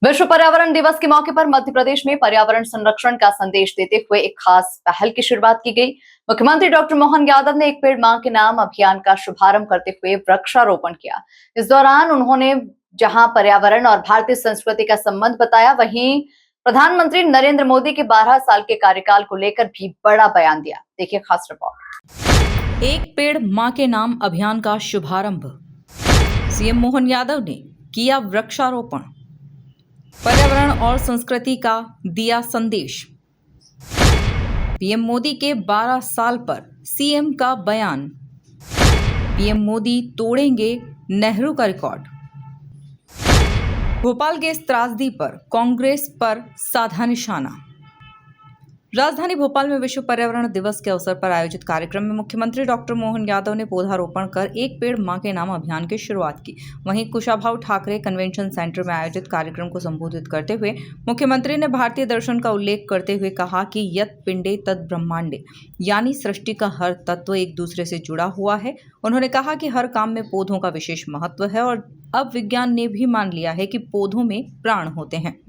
विश्व पर्यावरण दिवस के मौके पर मध्य प्रदेश में पर्यावरण संरक्षण का संदेश देते हुए एक खास पहल की शुरुआत की गई। मुख्यमंत्री डॉक्टर मोहन यादव ने एक पेड़ मां के नाम अभियान का शुभारंभ करते हुए वृक्षारोपण किया। इस दौरान उन्होंने जहां पर्यावरण और भारतीय संस्कृति का संबंध बताया, वहीं प्रधानमंत्री नरेंद्र मोदी के 12 साल के कार्यकाल को लेकर भी बड़ा बयान दिया। देखिए खास रिपोर्ट। एक पेड़ मां के नाम अभियान का शुभारंभ। सीएम मोहन यादव ने किया वृक्षारोपण। पर्यावरण और संस्कृति का दिया संदेश। पीएम मोदी के 12 साल पर सीएम का बयान। पीएम मोदी तोड़ेंगे नेहरू का रिकॉर्ड। भोपाल गैस त्रासदी पर कांग्रेस पर साधा निशाना। राजधानी भोपाल में विश्व पर्यावरण दिवस के अवसर पर आयोजित कार्यक्रम में मुख्यमंत्री डॉक्टर मोहन यादव ने पौधारोपण कर एक पेड़ मां के नाम अभियान की शुरुआत की। वहीं कुशाभाऊ ठाकरे कन्वेंशन सेंटर में आयोजित कार्यक्रम को संबोधित करते हुए मुख्यमंत्री ने भारतीय दर्शन का उल्लेख करते हुए कहा कि यत् पिंडे तत् ब्रह्मांडे, यानी सृष्टि का हर तत्व एक दूसरे से जुड़ा हुआ है। उन्होंने कहा कि हर काम में पौधों का विशेष महत्व है और अब विज्ञान ने भी मान लिया है कि पौधों में प्राण होते हैं।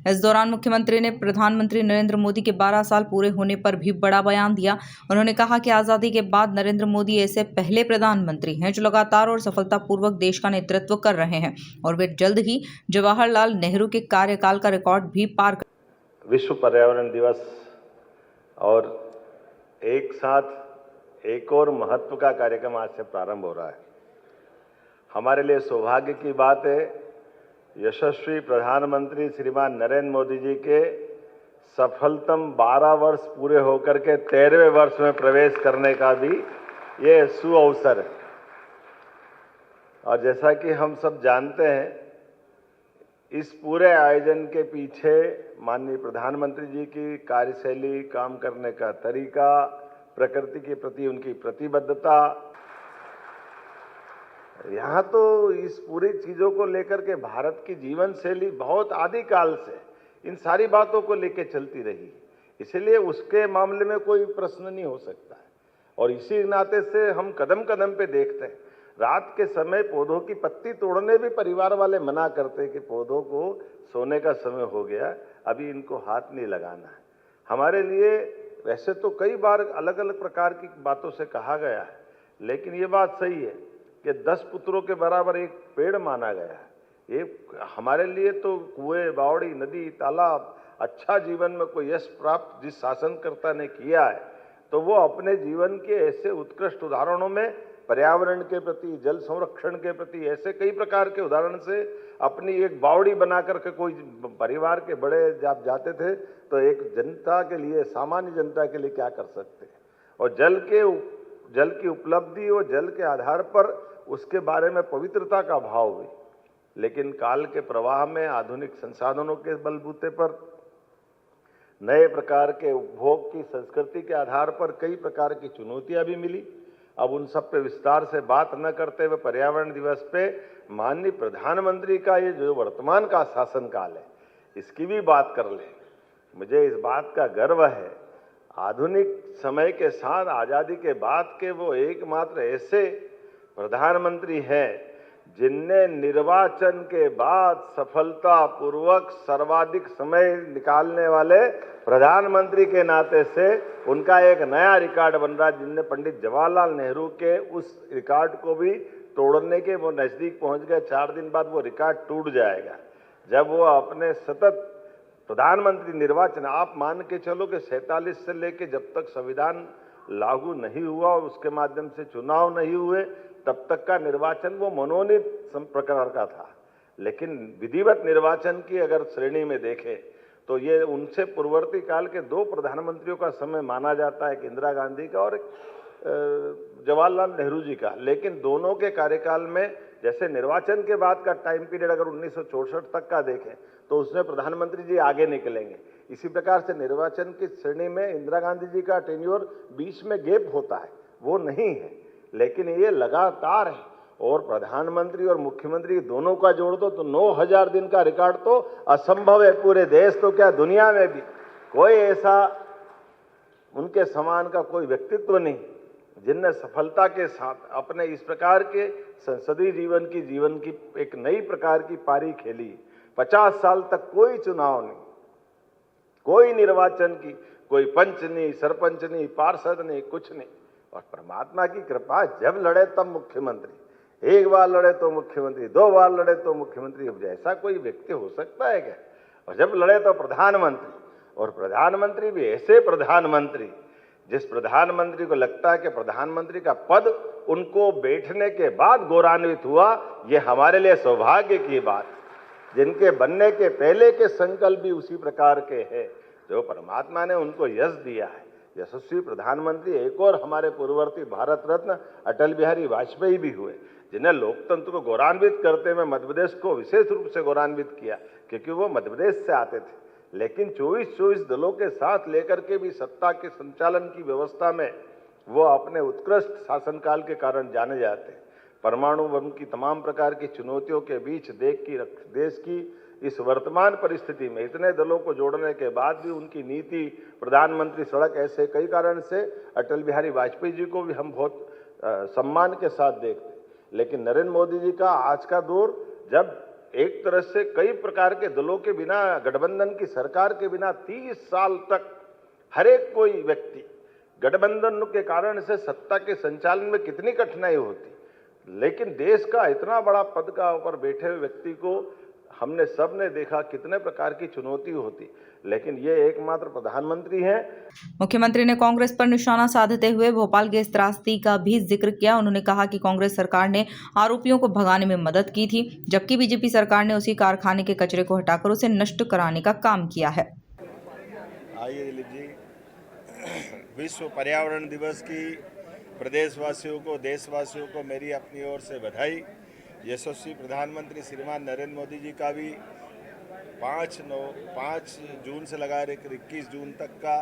इस दौरान मुख्यमंत्री ने प्रधानमंत्री नरेंद्र मोदी के 12 साल पूरे होने पर भी बड़ा बयान दिया। उन्होंने कहा कि आजादी के बाद नरेंद्र मोदी ऐसे पहले प्रधानमंत्री हैं जो लगातार और सफलतापूर्वक देश का नेतृत्व कर रहे हैं और वे जल्द ही जवाहरलाल नेहरू के कार्यकाल का रिकॉर्ड भी पार कर। विश्व पर्यावरण दिवस और एक साथ एक और महत्व का कार्यक्रम आज से प्रारंभ हो रहा है। हमारे लिए सौभाग्य की बात है, यशस्वी प्रधानमंत्री श्रीमान नरेंद्र मोदी जी के सफलतम 12 वर्ष पूरे होकर के 13वें वर्ष में प्रवेश करने का भी ये सुअवसर है। और जैसा कि हम सब जानते हैं, इस पूरे आयोजन के पीछे माननीय प्रधानमंत्री जी की कार्यशैली, काम करने का तरीका, प्रकृति के प्रति उनकी प्रतिबद्धता, यहाँ तो इस पूरी चीजों को लेकर के भारत की जीवन शैली बहुत आदिकाल से इन सारी बातों को लेकर चलती रही, इसलिए उसके मामले में कोई प्रश्न नहीं हो सकता है। और इसी नाते से हम कदम कदम पे देखते हैं, रात के समय पौधों की पत्ती तोड़ने भी परिवार वाले मना करते कि पौधों को सोने का समय हो गया, अभी इनको हाथ नहीं लगाना है। हमारे लिए वैसे तो कई बार अलग अलग प्रकार की बातों से कहा गया है, लेकिन ये बात सही है कि 10 पुत्रों के बराबर एक पेड़ माना गया है। ये हमारे लिए तो कुएं, बावड़ी, नदी, तालाब, अच्छा जीवन में कोई यश प्राप्त जिस शासनकर्ता ने किया है, तो वो अपने जीवन के ऐसे उत्कृष्ट उदाहरणों में पर्यावरण के प्रति, जल संरक्षण के प्रति ऐसे कई प्रकार के उदाहरण से अपनी एक बावड़ी बना करके कोई परिवार के बड़े जब जाते थे तो एक जनता के लिए, सामान्य जनता के लिए क्या कर सकते हैं। और जल की उपलब्धि और जल के आधार पर उसके बारे में पवित्रता का भाव भी, लेकिन काल के प्रवाह में आधुनिक संसाधनों के बलबूते पर, नए प्रकार के उपभोग की संस्कृति के आधार पर कई प्रकार की चुनौतियां भी मिली। अब उन सब पे विस्तार से बात न करते हुए पर्यावरण दिवस पे माननीय प्रधानमंत्री का ये जो वर्तमान का शासनकाल है, इसकी भी बात कर लें। मुझे इस बात का गर्व है, आधुनिक समय के साथ आजादी के बाद के वो एकमात्र ऐसे प्रधानमंत्री हैं जिनने निर्वाचन के बाद सफलतापूर्वक सर्वाधिक समय निकालने वाले प्रधानमंत्री के नाते से उनका एक नया रिकॉर्ड बन रहा है, जिनने पंडित जवाहरलाल नेहरू के उस रिकॉर्ड को भी तोड़ने के वो नजदीक पहुंच गए। 4 दिन बाद वो रिकॉर्ड टूट जाएगा जब वो अपने सतत प्रधानमंत्री निर्वाचन, आप मान के चलो कि 47 से लेके जब तक संविधान लागू नहीं हुआ और उसके माध्यम से चुनाव नहीं हुए तब तक का निर्वाचन वो मनोनीत प्रकार का था। लेकिन विधिवत निर्वाचन की अगर श्रेणी में देखें तो ये उनसे पूर्ववर्ती काल के 2 प्रधानमंत्रियों का समय माना जाता है, एक इंदिरा गांधी का और एक जवाहरलाल नेहरू जी का। लेकिन दोनों के कार्यकाल में जैसे निर्वाचन के बाद का टाइम पीरियड अगर 1964 तक का देखें तो उसमें प्रधानमंत्री जी आगे निकलेंगे। इसी प्रकार से निर्वाचन की श्रेणी में इंदिरा गांधी जी का टेन्योर बीच में गैप होता है, वो नहीं है, लेकिन ये लगातार है। और प्रधानमंत्री और मुख्यमंत्री दोनों का जोड़ दो तो 9000 दिन का रिकॉर्ड तो असंभव है पूरे देश, तो क्या दुनिया में भी कोई ऐसा उनके समान का कोई व्यक्तित्व नहीं जिनने सफलता के साथ अपने इस प्रकार के संसदीय जीवन की एक नई प्रकार की पारी खेली। 50 साल तक कोई चुनाव नहीं, कोई निर्वाचन की कोई पंच नहीं, सरपंच नहीं, पार्षद नहीं, कुछ नहीं। और परमात्मा की कृपा, जब लड़े तब मुख्यमंत्री, एक बार लड़े तो मुख्यमंत्री, 2 बार लड़े तो मुख्यमंत्री। अब जैसा कोई व्यक्ति हो सकता है क्या? और जब लड़े तो प्रधानमंत्री, और प्रधानमंत्री भी ऐसे प्रधानमंत्री जिस प्रधानमंत्री को लगता है कि प्रधानमंत्री का पद उनको बैठने के बाद गौरवान्वित हुआ। ये हमारे लिए सौभाग्य की बात, जिनके बनने के पहले के संकल्प भी उसी प्रकार के हैं जो परमात्मा ने उनको यश दिया है। यशस्वी प्रधानमंत्री एक और हमारे पूर्ववर्ती भारत रत्न अटल बिहारी वाजपेयी भी हुए, जिन्हें लोकतंत्र को गौरवान्वित करते हुए मध्य प्रदेश को विशेष रूप से गौरवान्वित किया, क्योंकि वो मध्य प्रदेश से आते थे। लेकिन 24 दलों के साथ लेकर के भी सत्ता के संचालन की व्यवस्था में वो अपने उत्कृष्ट शासनकाल के कारण जाने जाते हैं। परमाणु बम की तमाम प्रकार की चुनौतियों के बीच देश की इस वर्तमान परिस्थिति में इतने दलों को जोड़ने के बाद भी उनकी नीति, प्रधानमंत्री सड़क, ऐसे कई कारण से अटल बिहारी वाजपेयी जी को भी हम बहुत सम्मान के साथ देखते हैं। लेकिन नरेंद्र मोदी जी का आज का दौर, जब एक तरह से कई प्रकार के दलों के बिना, गठबंधन की सरकार के बिना 30 साल तक हर एक कोई व्यक्ति गठबंधन के कारण से सत्ता के संचालन में कितनी कठिनाई होती, लेकिन देश का इतना बड़ा पद का ऊपर बैठे हुए व्यक्ति को हमने सब ने देखा कितने प्रकार की चुनौती होती, लेकिन ये एकमात्र प्रधानमंत्री हैं। मुख्यमंत्री ने कांग्रेस पर निशाना साधते हुए भोपाल गैस त्रासदी का भी जिक्र किया। उन्होंने कहा कि कांग्रेस सरकार ने आरोपियों को भगाने में मदद की थी, जबकि बीजेपी सरकार ने उसी कारखाने के कचरे को हटाकर उसे नष्ट कराने का काम किया है। आइए दिलीप जी, विश्व पर्यावरण दिवस की प्रदेशवासियों को, देशवासियों को मेरी अपनी ओर से बधाई। यशस्वी प्रधानमंत्री श्रीमान नरेंद्र मोदी जी का भी 5 जून से लगा 21 जून तक का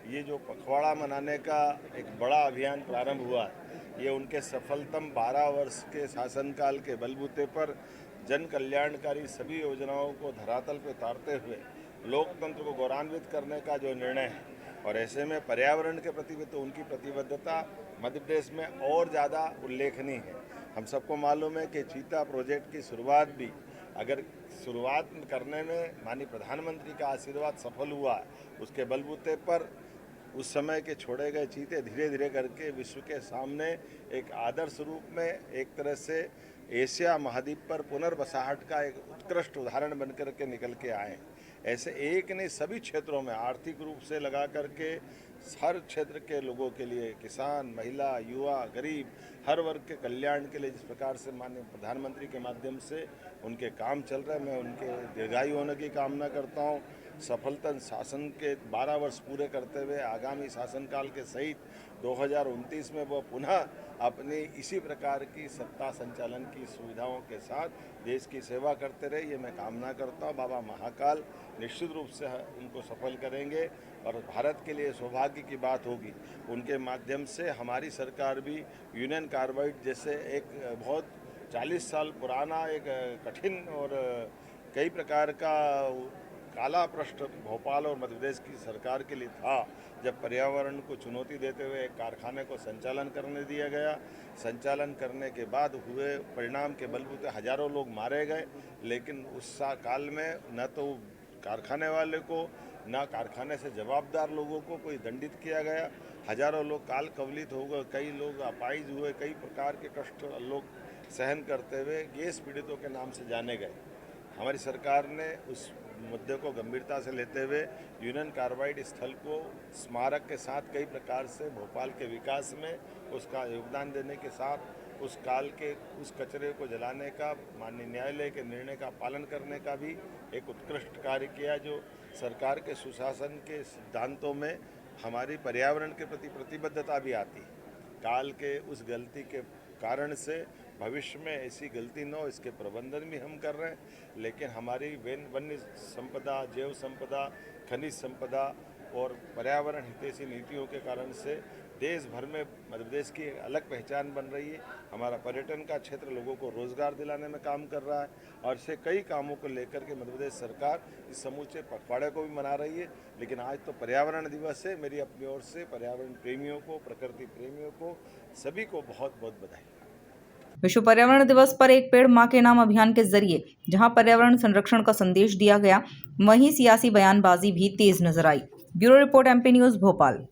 ये जो पखवाड़ा मनाने का एक बड़ा अभियान प्रारंभ हुआ है, ये उनके सफलतम 12 वर्ष के शासनकाल के बलबूते पर जन कल्याणकारी सभी योजनाओं को धरातल पर उतारते हुए लोकतंत्र को गौरवान्वित करने का जो निर्णय है, और ऐसे में पर्यावरण के प्रति भी तो उनकी प्रतिबद्धता मध्य प्रदेश में और ज़्यादा उल्लेखनीय है। हम सबको मालूम है कि चीता प्रोजेक्ट की शुरुआत भी अगर शुरुआत करने में माननीय प्रधानमंत्री का आशीर्वाद सफल हुआ है, उसके बलबूते पर उस समय के छोड़े गए चीते धीरे धीरे करके विश्व के सामने एक आदर्श रूप में एक तरह से एशिया महाद्वीप पर पुनर्बसाहट का एक उत्कृष्ट उदाहरण बनकर के निकल के आए। ऐसे एक नहीं, सभी क्षेत्रों में आर्थिक रूप से लगा करके हर क्षेत्र के लोगों के लिए, किसान, महिला, युवा, गरीब, हर वर्ग के कल्याण के लिए जिस प्रकार से माननीय प्रधानमंत्री के माध्यम से उनके काम चल रहे हैं, मैं उनके दीर्घायु होने की कामना करता हूं। सफलता शासन के 12 वर्ष पूरे करते हुए आगामी शासनकाल के सहित 2029 में वो पुनः अपनी इसी प्रकार की सत्ता संचालन की सुविधाओं के साथ देश की सेवा करते रहे, ये मैं कामना करता हूँ। बाबा महाकाल निश्चित रूप से उनको सफल करेंगे और भारत के लिए सौभाग्य की बात होगी, उनके माध्यम से हमारी सरकार भी यूनियन कार्बाइड जैसे एक बहुत 40 साल पुराना एक कठिन और कई प्रकार का काला प्रश्न भोपाल और मध्य प्रदेश की सरकार के लिए था, जब पर्यावरण को चुनौती देते हुए एक कारखाने को संचालन करने दिया गया। संचालन करने के बाद हुए परिणाम के बलबूते हजारों लोग मारे गए, लेकिन उस काल में न तो कारखाने वाले को न कारखाने से जवाबदार लोगों को कोई दंडित किया गया। हजारों लोग काल कवलित हो गए, कई लोग अपाहिज हुए, कई प्रकार के कष्ट लोग सहन करते हुए गैस पीड़ितों के नाम से जाने गए। हमारी सरकार ने उस मुद्दे को गंभीरता से लेते हुए यूनियन कार्बाइड स्थल को स्मारक के साथ कई प्रकार से भोपाल के विकास में उसका योगदान देने के साथ उस काल के उस कचरे को जलाने का माननीय न्यायालय के निर्णय का पालन करने का भी एक उत्कृष्ट कार्य किया, जो सरकार के सुशासन के सिद्धांतों में हमारी पर्यावरण के प्रति प्रतिबद्धता भी आती है। काल के उस गलती के कारण से भविष्य में ऐसी गलती न हो, इसके प्रबंधन भी हम कर रहे हैं, लेकिन हमारी वन्य संपदा, जैव संपदा, खनिज संपदा और पर्यावरण हितैषी नीतियों के कारण से देश भर में मध्य प्रदेश की एक अलग पहचान बन रही है। हमारा पर्यटन का क्षेत्र लोगों को रोजगार दिलाने में काम कर रहा है और ऐसे कई कामों को लेकर के मध्य प्रदेश सरकार इस समूचे पखवाड़े को भी मना रही है। लेकिन आज तो पर्यावरण दिवस है, मेरी अपनी ओर से पर्यावरण प्रेमियों को, प्रकृति प्रेमियों को, सभी को बहुत बहुत बधाई। विश्व पर्यावरण दिवस पर एक पेड़ मां के नाम अभियान के जरिए जहां पर्यावरण संरक्षण का संदेश दिया गया, वहीं सियासी बयानबाजी भी तेज नजर आई। Bureau report, MP news, Bhopal.